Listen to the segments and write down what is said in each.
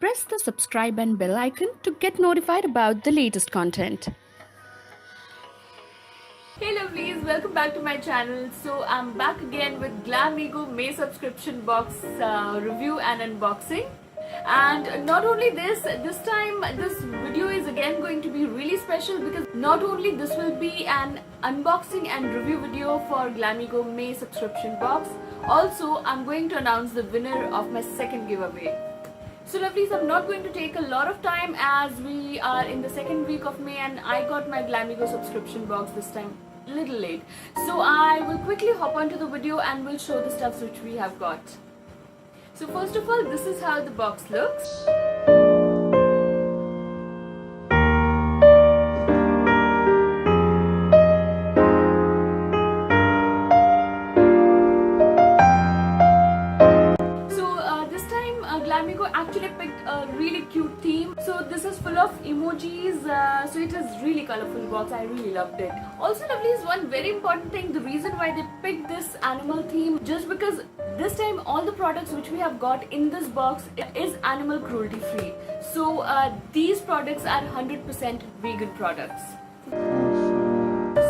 press the subscribe and bell icon to get notified about the latest content. Hey lovelies, welcome back to my channel. So I'm back again with GlamEgo May subscription box review and unboxing. And not only this time this video is again going to be really special because not only this will be an unboxing and review video for GlamEgo May subscription box, also I'm going to announce the winner of my second giveaway. So lovelies, I'm not going to take a lot of time as we are in the second week of May and I got my GlamEgo subscription box this time little late. So I will quickly hop onto the video and will show the stuffs which we have got. So first of all, this is how the box looks. GlamEgo actually picked a really cute theme. So this is full of emojis, so it is really colorful box. I really loved it. Also lovelies, one very important thing, the reason why they picked this animal theme, just because this time all the products which we have got in this box is animal cruelty free. So these products are 100% vegan products.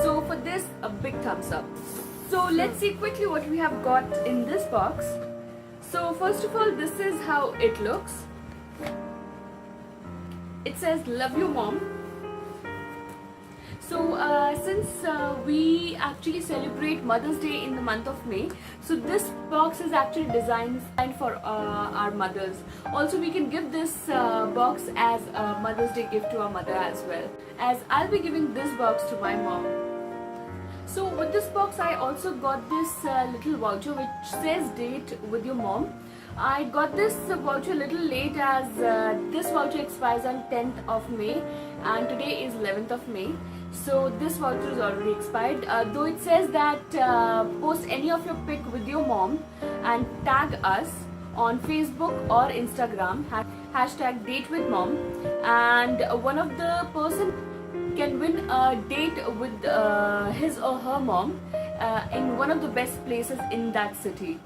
So for this, a big thumbs up. So let's see quickly what we have got in this box. So first of all, this is how it looks. It says love you mom. So since we actually celebrate Mother's Day in the month of May, so this box is actually designed for our mothers. Also we can give this box as a Mother's Day gift to our mother as well, as I'll be giving this box to my mom. So with this box I also got this little voucher which says date with your mom. I got this voucher a little late as this voucher expires on 10th of May and today is 11th of May. So this voucher is already expired. Though it says that post any of your pic with your mom and tag us on Facebook or Instagram, hashtag date with mom, and one of the person can win a date with his or her mom in one of the best places in that city.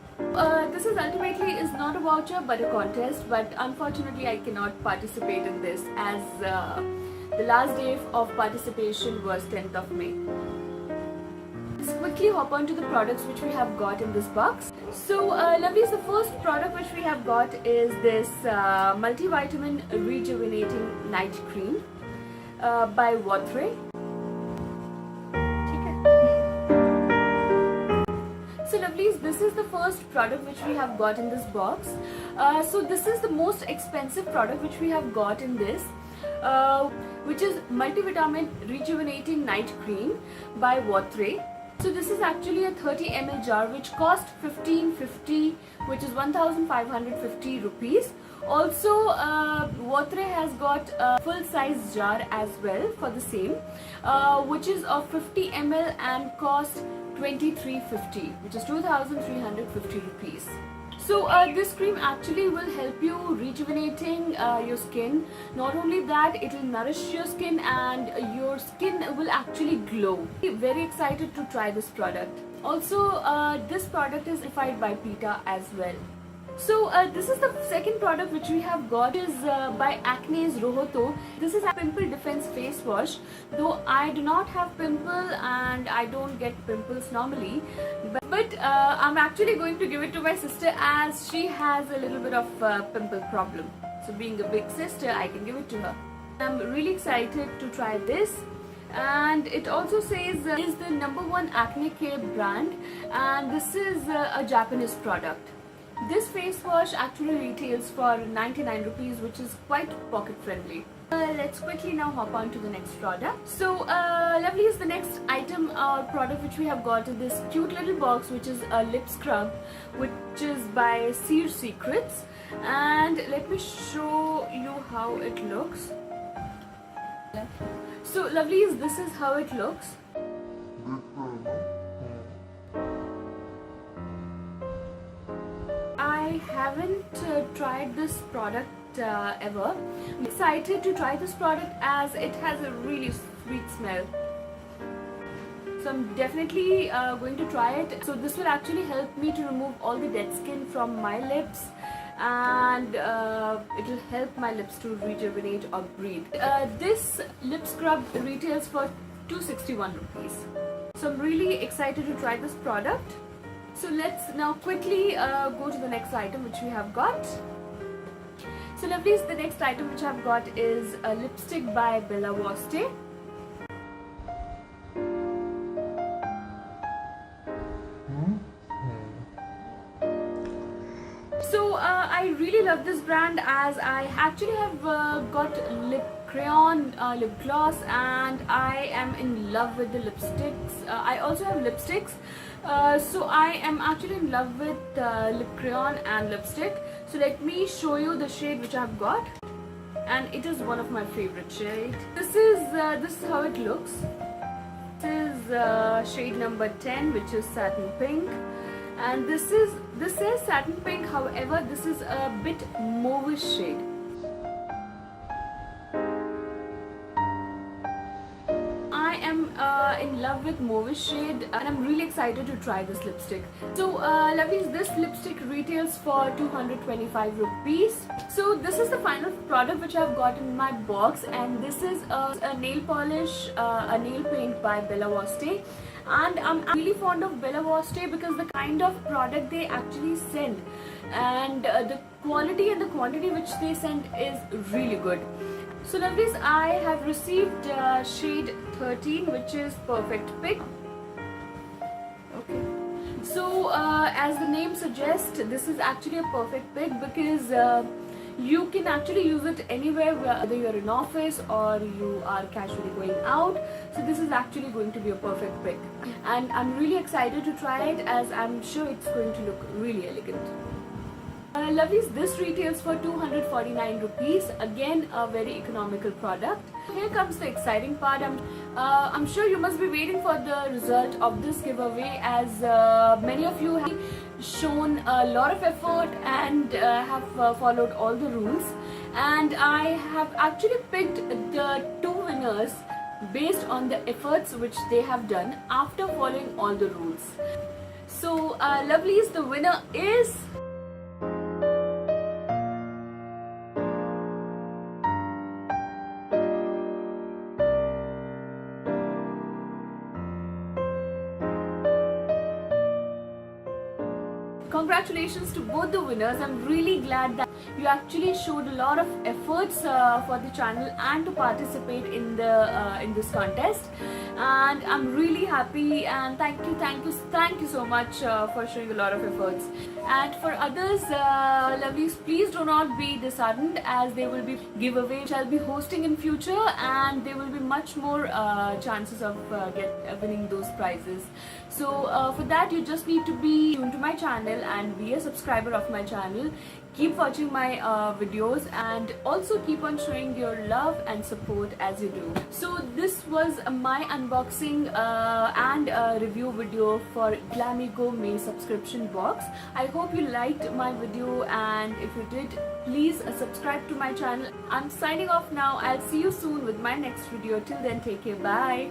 This is ultimately is not a voucher but a contest, but unfortunately I cannot participate in this as the last day of participation was 10th of May. Let's quickly hop on to the products which we have got in this box. So lovelies, the first product which we have got is this multivitamin rejuvenating night cream by Votre. So lovelies, this is the first product which we have got in this box. So this is the most expensive product which we have got in this, which is multivitamin rejuvenating night cream by Votre. So this is actually a 30 ml jar which cost 1550, which is 1550 rupees. Also Votre has got a full size jar as well for the same, which is of 50 ml and cost 2350, which is 2350 rupees. So this cream actually will help you rejuvenating your skin. Not only that, it will nourish your skin and your skin will actually glow. I'm very excited to try this product. Also this product is certified by PETA as well. So this is the second product which we have got is by Acnes Rohto. This is a pimple defense face wash. Though I do not have pimple and I don't get pimples normally, but I'm actually going to give it to my sister as she has a little bit of pimple problem. So being a big sister, I can give it to her. I'm really excited to try this. And it also says is the #1 acne care brand, and this is a Japanese product. This face wash actually retails for 99 rupees, which is quite pocket friendly. Let's quickly now hop on to the next product. So lovelies, the next item or product which we have got is this cute little box which is a lip scrub which is by Seer Secrets, and let me show you how it looks. So lovelies, this is how it looks. I haven't tried this product ever. I'm excited to try this product as it has a really sweet smell. So I'm definitely going to try it. So this will actually help me to remove all the dead skin from my lips and it will help my lips to rejuvenate or breathe. This lip scrub retails for 261 rupees. So I'm really excited to try this product. So let's now quickly go to the next item which we have got. So lovelies, the next item which I've got is a lipstick by Voste. So I really love this brand, as I actually have got lip crayon, lip gloss, and I am in love with the lipsticks. I also have lipsticks, so I am actually in love with lip crayon and lipstick. So let me show you the shade which I've got, and it is one of my favorite shades. This is how it looks. This is shade number 10, which is satin pink, and this says satin pink. However, this is a bit mauve shade. I am in love with mauve shade, and I'm really excited to try this lipstick. So lovelies, this lipstick retails for 225 rupees. So this is the final product which I've got in my box, and this is a nail polish, a nail paint by Voste. And I'm really fond of Voste because the kind of product they actually send, and the quality and the quantity which they send is really good. So lovelies, I have received shade 13, which is Perfect Pick. Okay. So as the name suggests, this is actually a perfect pick because you can actually use it anywhere, whether you're in office or you are casually going out. So this is actually going to be a perfect pick, and I'm really excited to try it, as I'm sure it's going to look really elegant. Lovelies, this retails for 249 rupees. Again, a very economical product. Here comes the exciting part. I'm sure you must be waiting for the result of this giveaway, as many of you have shown a lot of effort and have followed all the rules. And I have actually picked the two winners based on the efforts which they have done after following all the rules. So lovelies, the winner is congratulations to both the winners. I'm really glad that you actually showed a lot of efforts for the channel and to participate in this contest, and I'm really happy, and thank you so much for showing a lot of efforts. And for others, lovelies, please do not be disheartened, as there will be giveaway which I'll be hosting in future, and there will be much more chances of winning those prizes. So for that, you just need to be tuned to my channel and be a subscriber of my channel. Keep watching my videos, and also keep on showing your love and support as you do. So this was my unboxing and review video for GlamEgo May subscription box. I hope you liked my video, and if you did, please subscribe to my channel. I'm signing off now. I'll see you soon with my next video. Till then, take care. Bye.